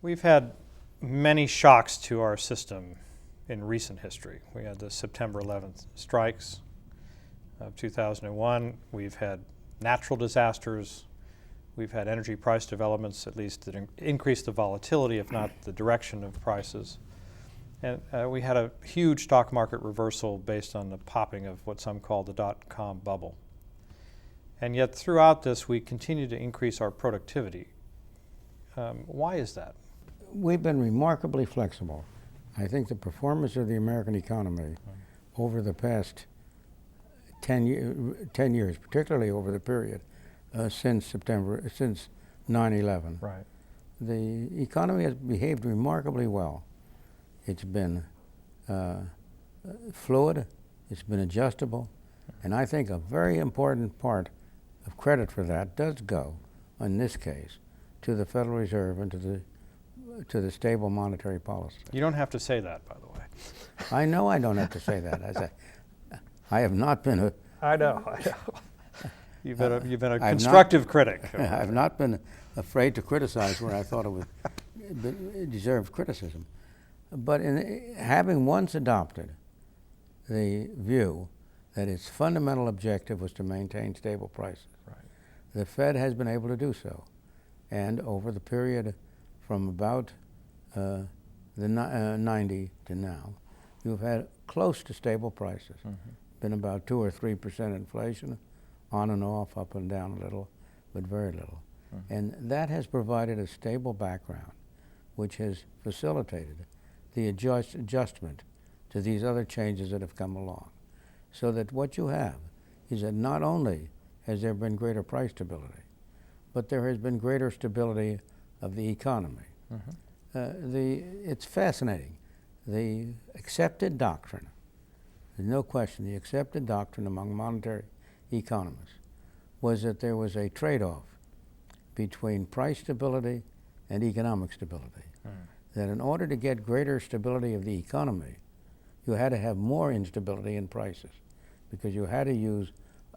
We've had many shocks to our system in recent history. We had the September 11th strikes of 2001. We've had natural disasters. We've had energy price developments, at least that increased the volatility, if not the direction of prices. And we had a huge stock market reversal based on the popping of what some call the dot-com bubble. And yet throughout this, we continue to increase our productivity. Why is that? We've been remarkably flexible. I think the performance of the American economy over the past 10 years, particularly over the period since 9/11, Right. the economy has behaved remarkably well. It's been fluid, it's been adjustable, and I think a very important part of credit for that does go, in this case, to the Federal Reserve and to the stable monetary policy. You don't have to say that, by the way. I know I don't have to say that. I have not been a... I know. You've been a constructive critic. I've not been afraid to criticize where I thought it deserved criticism. But in having once adopted the view that its fundamental objective was to maintain stable prices, Right. the Fed has been able to do so. And over the period from about the 90 to now, you've had close to stable prices. Mm-hmm. Been about 2 or 3% inflation, on and off, up and down a little, but very little. Mm-hmm. And that has provided a stable background, which has facilitated the adjustment to these other changes that have come along. So that what you have is that not only has there been greater price stability, but there has been greater stability of the economy. Mm-hmm. It's fascinating. The accepted doctrine, there's no question, the accepted doctrine among monetary economists was that there was a trade-off between price stability and economic stability. That in order to get greater stability of the economy, you had to have more instability in prices, because you had to use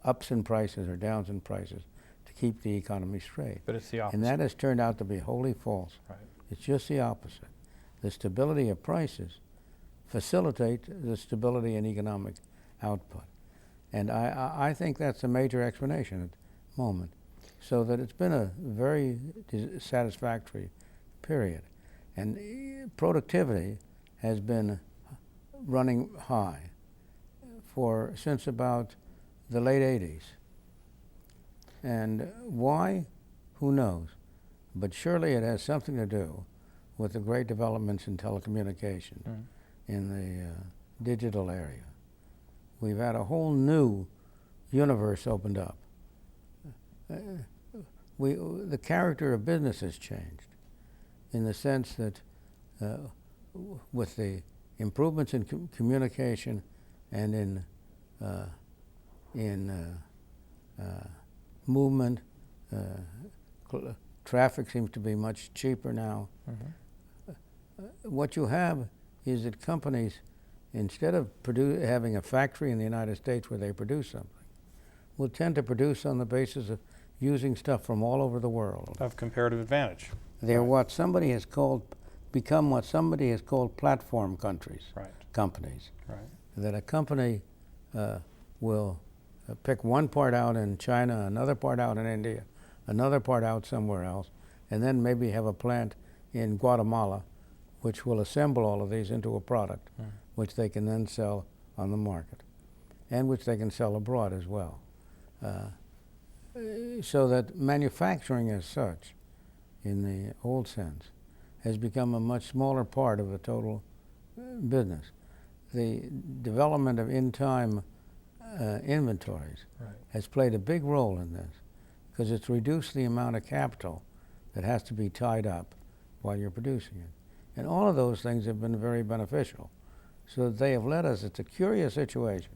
ups in prices or downs in prices to keep the economy straight. But it's the opposite. And that has turned out to be wholly false. Right. It's just the opposite. The stability of prices facilitate the stability in economic output. And I think that's a major explanation at the moment. So that it's been a very satisfactory period. And productivity has been running high since about the late 80s. And why? Who knows? But surely it has something to do with the great developments in telecommunications, in the digital area. We've had a whole new universe opened up. The character of business has changed, in the sense that with the improvements in communication and in movement, traffic seems to be much cheaper now. Mm-hmm. What you have is that companies, instead of having a factory in the United States where they produce something, will tend to produce on the basis of using stuff from all over the world. Of comparative advantage. They're what somebody has called platform countries, Right. companies. Right. That a company will pick one part out in China, another part out in India, another part out somewhere else, and then maybe have a plant in Guatemala which will assemble all of these into a product which they can then sell on the market, and which they can sell abroad as well. So that manufacturing as such, in the old sense, has become a much smaller part of the total business. The development of in-time inventories has played a big role in this, because it's reduced the amount of capital that has to be tied up while you're producing it. And all of those things have been very beneficial. So that they have led us, it's a curious situation.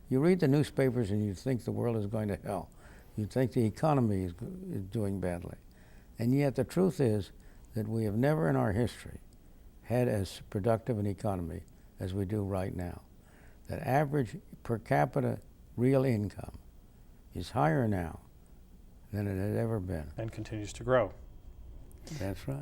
You read the newspapers and you think the world is going to hell. You think the economy is doing badly. And yet the truth is that we have never in our history had as productive an economy as we do right now. That average per capita real income is higher now than it had ever been. And continues to grow. That's right.